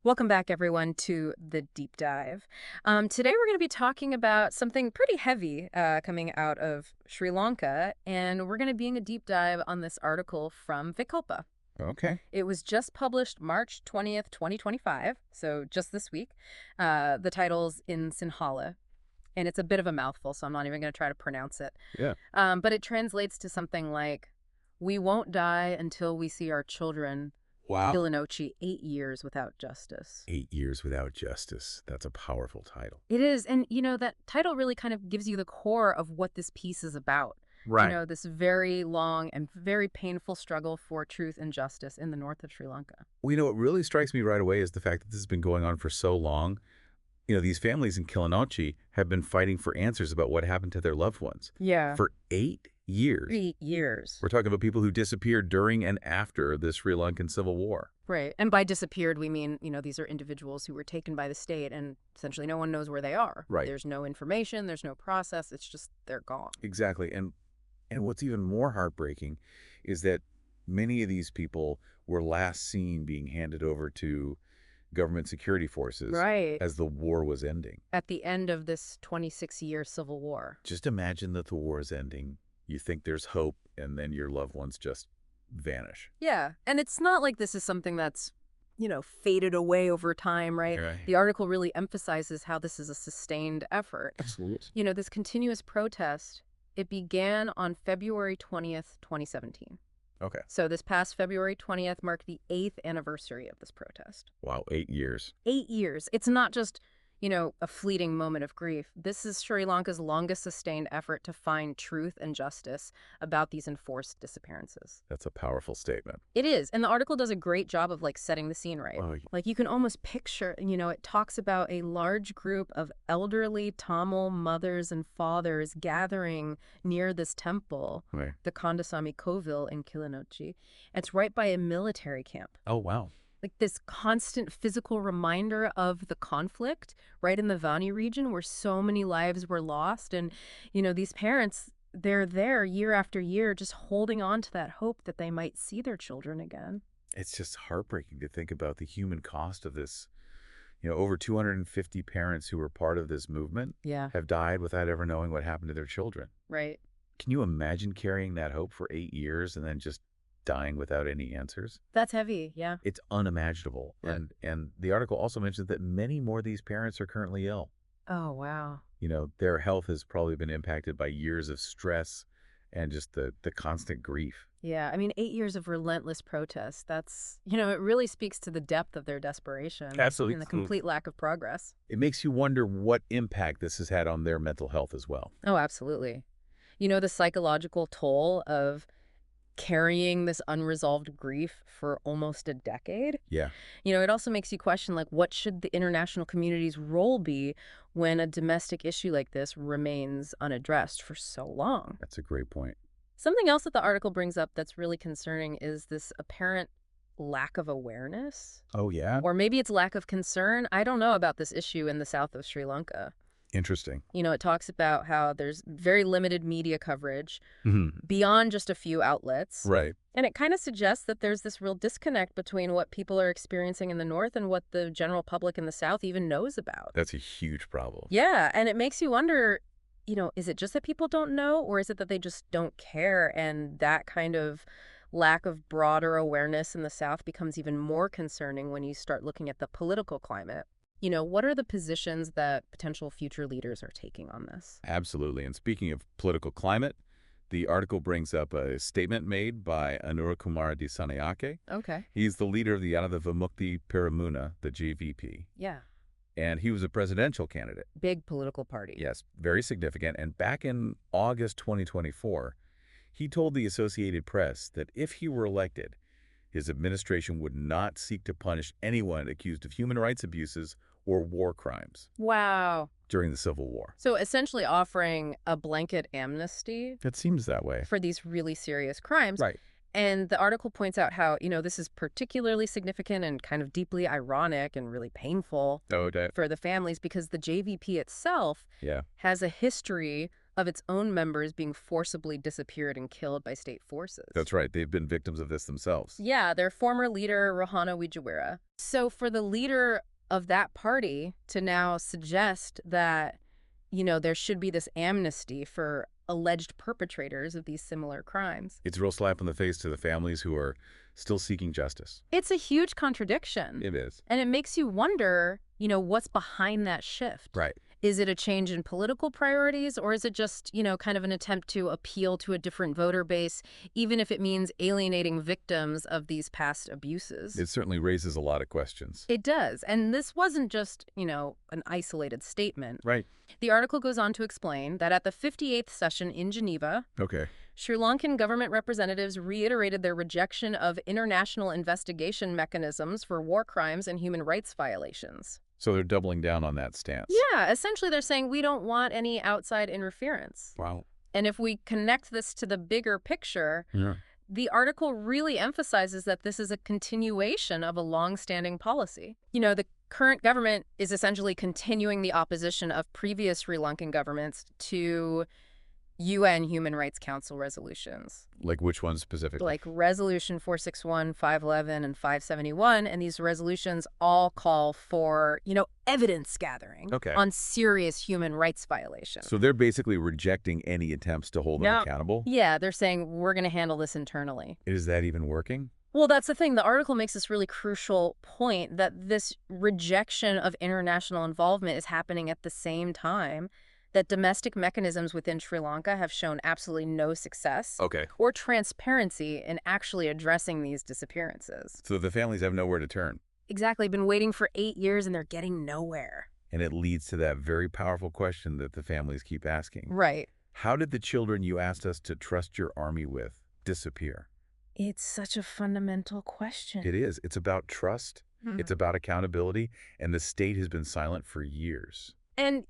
Welcome back, everyone, to the deep dive. Today, we're going to be talking about something pretty heavy coming out of Sri Lanka, and we're going to be doing a deep dive on this article from Vikalpa. Okay. It was just published March 20th, 2025, so just this week. The title's in Sinhala, and it's a bit of a mouthful, so I'm not even going to try to pronounce it. Yeah. But it translates to something like, "We won't die until we see our children." Wow. Kilinochchi, 8 years without justice. 8 years without justice. That's a powerful title. It is. And, that title really kind of gives you the core of what this piece is about. Right. This very long and very painful struggle for truth and justice in the north of Sri Lanka. Well, what really strikes me right away is the fact that this has been going on for so long. These families in Kilinochchi have been fighting for answers about what happened to their loved ones Yeah. for 8 years. 8 years. We're talking about people who disappeared during and after the Sri Lankan Civil War. Right. And by disappeared, we mean, these are individuals who were taken by the state and essentially no one knows where they are. Right. There's no information. There's no process. It's just they're gone. Exactly. And what's even more heartbreaking is that many of these people were last seen being handed over to government security forces Right. as the war was ending. At the end of this 26-year civil war. Just imagine that the war is ending. You think there's hope, and then your loved ones just vanish. Yeah. And it's not like this is something that's, faded away over time, right? Right. The article really emphasizes how this is a sustained effort. Absolutely. This continuous protest, it began on February 20th, 2017. Okay. So this past February 20th marked the 8th anniversary of this protest. Wow, 8 years. 8 years. It's not just, a fleeting moment of grief. This is Sri Lanka's longest sustained effort to find truth and justice about these enforced disappearances. That's a powerful statement. It is. And the article does a great job of setting the scene right. Oh, You can almost picture, it talks about a large group of elderly Tamil mothers and fathers gathering near this temple, right. the Kandasamy Kovil in Kilinochchi. It's right by a military camp. Oh, wow. This constant physical reminder of the conflict right in the Vani region where so many lives were lost. And, these parents, they're there year after year just holding on to that hope that they might see their children again. It's just heartbreaking to think about the human cost of this. Over 250 parents who were part of this movement Yeah. have died without ever knowing what happened to their children. Right. Can you imagine carrying that hope for 8 years and then just dying without any answers? That's heavy. Yeah. It's unimaginable. Right. And the article also mentions that many more of these parents are currently ill. Oh, wow. Their health has probably been impacted by years of stress and just the constant grief. Yeah. I mean, 8 years of relentless protest. That's, it really speaks to the depth of their desperation. Absolutely. And the complete lack of progress. It makes you wonder what impact this has had on their mental health as well. Oh, absolutely. The psychological toll of carrying this unresolved grief for almost a decade. Yeah. It also makes you question, what should the international community's role be when a domestic issue like this remains unaddressed for so long? That's a great point. Something else that the article brings up that's really concerning is this apparent lack of awareness. Oh, yeah? Or maybe it's lack of concern. I don't know about this issue in the south of Sri Lanka. Interesting. It talks about how there's very limited media coverage Mm-hmm. beyond just a few outlets. Right. And it kind of suggests that there's this real disconnect between what people are experiencing in the north and what the general public in the south even knows about. That's a huge problem. Yeah, and it makes you wonder, is it just that people don't know, or is it that they just don't care? And that kind of lack of broader awareness in the south becomes even more concerning when you start looking at the political climate. What are the positions that potential future leaders are taking on this? Absolutely. And speaking of political climate, the article brings up a statement made by Anurakumara Dissanayake. Okay. He's the leader of the Janata Vimukti Peramuna, the JVP. Yeah. And he was a presidential candidate. Big political party. Yes, very significant. And back in August 2024, he told the Associated Press that if he were elected, his administration would not seek to punish anyone accused of human rights abuses or war crimes Wow. during the Civil War. So essentially offering a blanket amnesty It seems that way. for these really serious crimes. Right. And the article points out how, this is particularly significant and kind of deeply ironic and really painful Oh, for the families because the JVP itself yeah. has a history of its own members being forcibly disappeared and killed by state forces. That's right. They've been victims of this themselves. Yeah, their former leader, Rohana Wijiwara. So for the leader of that party to now suggest that, there should be this amnesty for alleged perpetrators of these similar crimes. It's a real slap in the face to the families who are still seeking justice. It's a huge contradiction. It is. And it makes you wonder, what's behind that shift? Right. Is it a change in political priorities, or is it just, kind of an attempt to appeal to a different voter base, even if it means alienating victims of these past abuses? It certainly raises a lot of questions. It does. And this wasn't just, an isolated statement. Right. The article goes on to explain that at the 58th session in Geneva, Okay. Sri Lankan government representatives reiterated their rejection of international investigation mechanisms for war crimes and human rights violations. So they're doubling down on that stance. Yeah, essentially they're saying we don't want any outside interference. Wow. And if we connect this to the bigger picture, Yeah. the article really emphasizes that this is a continuation of a long-standing policy. The current government is essentially continuing the opposition of previous Sri Lankan governments to UN Human Rights Council resolutions. Like which ones specifically? Like Resolution 461, 511, and 571. And these resolutions all call for, evidence gathering on serious human rights violations. So they're basically rejecting any attempts to hold them accountable? Yeah, they're saying we're going to handle this internally. Is that even working? Well, that's the thing. The article makes this really crucial point that this rejection of international involvement is happening at the same time that domestic mechanisms within Sri Lanka have shown absolutely no success or transparency in actually addressing these disappearances. So the families have nowhere to turn. Exactly. Been waiting for 8 years and they're getting nowhere. And it leads to that very powerful question that the families keep asking. Right. How did the children you asked us to trust your army with disappear? It's such a fundamental question. It is. It's about trust. It's about accountability. And the state has been silent for years. And,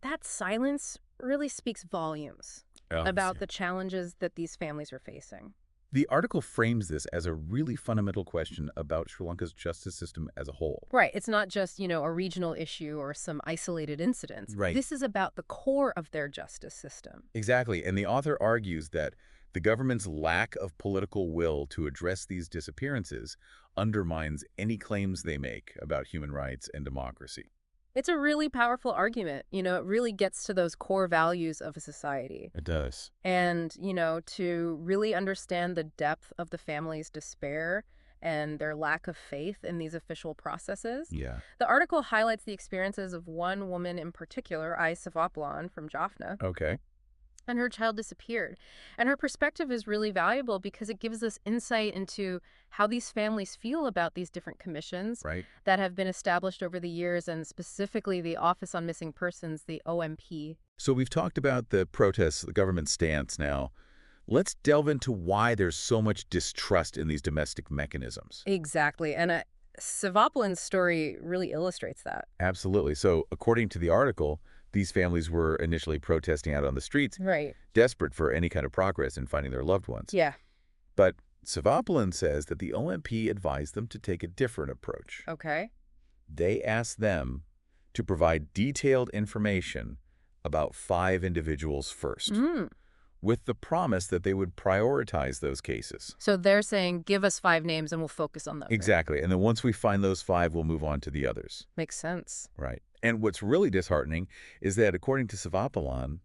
that silence really speaks volumes about the challenges that these families are facing. The article frames this as a really fundamental question about Sri Lanka's justice system as a whole. Right. It's not just, a regional issue or some isolated incidents. Right. This is about the core of their justice system. Exactly. And the author argues that the government's lack of political will to address these disappearances undermines any claims they make about human rights and democracy. It's a really powerful argument. It really gets to those core values of a society. It does. And, to really understand the depth of the family's despair and their lack of faith in these official processes. Yeah. The article highlights the experiences of one woman in particular, Ai Savaplan from Jaffna. Okay. And her child disappeared. And her perspective is really valuable because it gives us insight into how these families feel about these different commissions that have been established over the years, and specifically the Office on Missing Persons, the OMP. So we've talked about the protests, the government stance now. Let's delve into why there's so much distrust in these domestic mechanisms. Exactly. And Savaplan's story really illustrates that. Absolutely. So according to the article, these families were initially protesting out on the streets, desperate for any kind of progress in finding their loved ones. Yeah. But Savaplan says that the OMP advised them to take a different approach. Okay. They asked them to provide detailed information about 5 individuals first, with the promise that they would prioritize those cases. So they're saying, give us 5 names and we'll focus on those. Exactly. And then once we find those 5, we'll move on to the others. Makes sense. Right. And what's really disheartening is that according to Savaplan,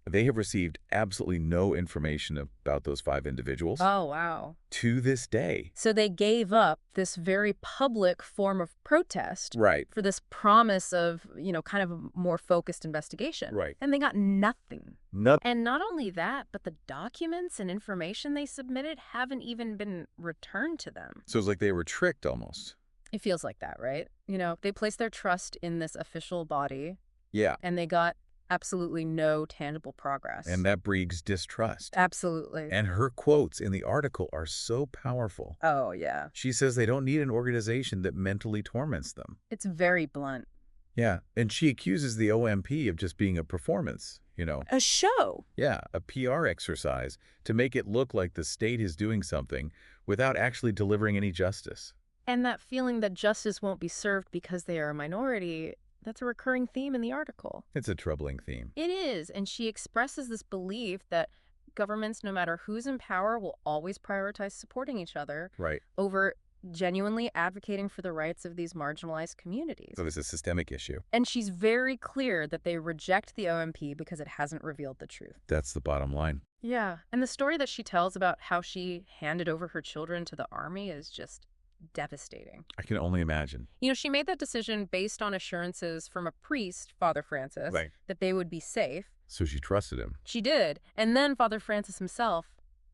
they have received absolutely no information about those 5 individuals. Oh, wow. To this day. So they gave up this very public form of protest for this promise of, kind of a more focused investigation. Right. And they got nothing. Nothing. And not only that, but the documents and information they submitted haven't even been returned to them. So it's like they were tricked almost. It feels like that, right? They placed their trust in this official body. Yeah. And they got absolutely no tangible progress. And that breeds distrust. Absolutely. And her quotes in the article are so powerful. Oh, yeah. She says they don't need an organization that mentally torments them. It's very blunt. Yeah. And she accuses the OMP of just being a performance, A show. Yeah, a PR exercise to make it look like the state is doing something without actually delivering any justice. And that feeling that justice won't be served because they are a minority, That's a recurring theme in the article. It's a troubling theme. It is, and she expresses this belief that governments, no matter who's in power, will always prioritize supporting each other Right. over genuinely advocating for the rights of these marginalized communities. So there's a systemic issue. And she's very clear that they reject the OMP because it hasn't revealed the truth. That's the bottom line. Yeah, and the story that she tells about how she handed over her children to the army is just devastating. I can only imagine. She made that decision based on assurances from a priest, Father Francis, Right. that they would be safe. So she trusted him. She did. And then Father Francis himself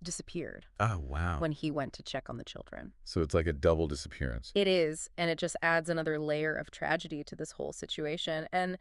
disappeared Oh, wow. when he went to check on the children. So it's like a double disappearance. It is, and it just adds another layer of tragedy to this whole situation. And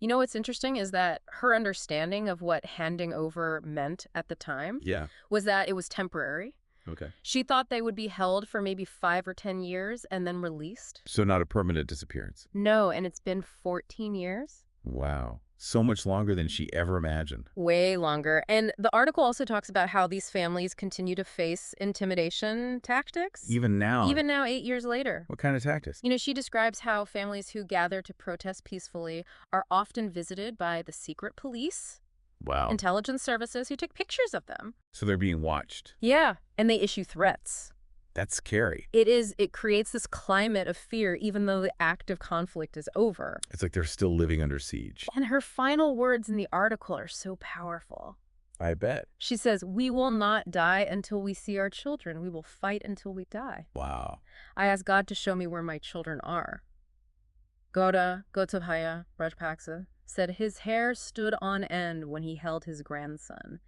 what's interesting is that her understanding of what handing over meant at the time Yeah. was that it was temporary. Okay. She thought they would be held for maybe 5 or 10 years and then released. So not a permanent disappearance. No, and it's been 14 years. Wow. So much longer than she ever imagined. Way longer. And the article also talks about how these families continue to face intimidation tactics. Even now. Even now, 8 years later. What kind of tactics? She describes how families who gather to protest peacefully are often visited by the secret police, Wow. intelligence services who take pictures of them. So they're being watched. Yeah, and they issue threats. That's scary. It creates this climate of fear even though the active conflict is over. It's like they're still living under siege. And her final words in the article are so powerful. I bet. She says, "We will not die until we see our children. We will fight until we die. Wow. I ask God to show me where my children are." Gotabaya Rajapaksa said his hair stood on end when he held his grandson.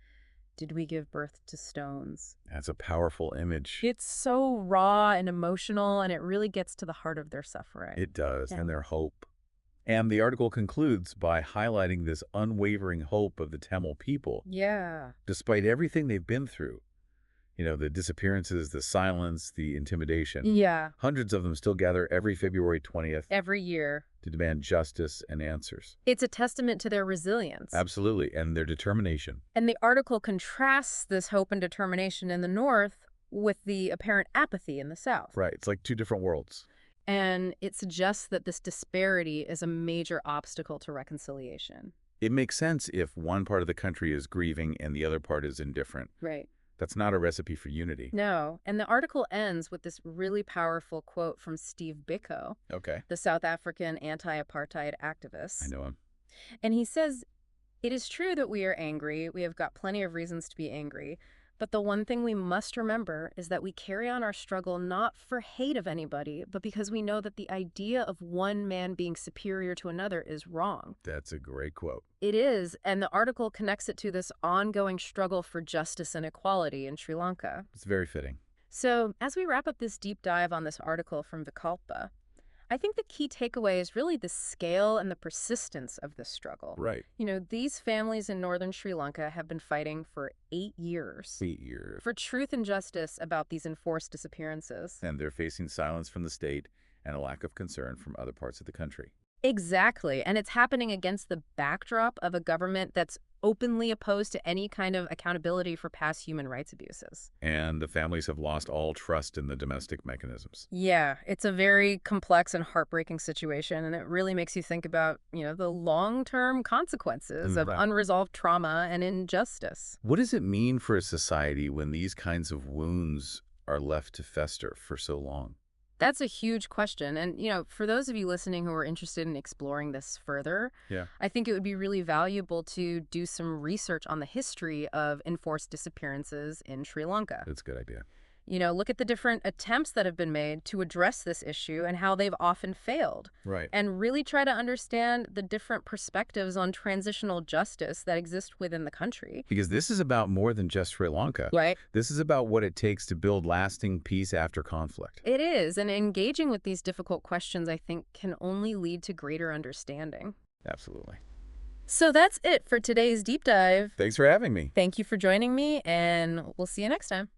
Did we give birth to stones? That's a powerful image. It's so raw and emotional, and it really gets to the heart of their suffering. It does, Yeah. and their hope. And the article concludes by highlighting this unwavering hope of the Tamil people, Yeah. despite everything they've been through. The disappearances, the silence, the intimidation. Yeah. Hundreds of them still gather every February 20th Every year. to demand justice and answers. It's a testament to their resilience. Absolutely, and their determination. And the article contrasts this hope and determination in the North with the apparent apathy in the South. Right, it's like two different worlds. And it suggests that this disparity is a major obstacle to reconciliation. It makes sense if one part of the country is grieving and the other part is indifferent. Right. That's not a recipe for unity. No. And the article ends with this really powerful quote from Steve Biko, Okay. the South African anti-apartheid activist. I know him. And he says, "It is true that we are angry. We have got plenty of reasons to be angry. But the one thing we must remember is that we carry on our struggle not for hate of anybody, but because we know that the idea of one man being superior to another is wrong." That's a great quote. It is, and the article connects it to this ongoing struggle for justice and equality in Sri Lanka. It's very fitting. So, as we wrap up this deep dive on this article from Vikalpa, I think the key takeaway is really the scale and the persistence of this struggle. Right. These families in northern Sri Lanka have been fighting for 8 years 8 years. for truth and justice about these enforced disappearances. And they're facing silence from the state and a lack of concern from other parts of the country. Exactly. And it's happening against the backdrop of a government that's openly opposed to any kind of accountability for past human rights abuses. And the families have lost all trust in the domestic mechanisms. Yeah, it's a very complex and heartbreaking situation, and it really makes you think about, the long-term consequences of Right. unresolved trauma and injustice. What does it mean for a society when these kinds of wounds are left to fester for so long? That's a huge question. And, for those of you listening who are interested in exploring this further, Yeah. I think it would be really valuable to do some research on the history of enforced disappearances in Sri Lanka. That's a good idea. Look at the different attempts that have been made to address this issue and how they've often failed. Right. And really try to understand the different perspectives on transitional justice that exist within the country. Because this is about more than just Sri Lanka. Right. This is about what it takes to build lasting peace after conflict. It is. And engaging with these difficult questions, I think, can only lead to greater understanding. Absolutely. So that's it for today's deep dive. Thanks for having me. Thank you for joining me, and we'll see you next time.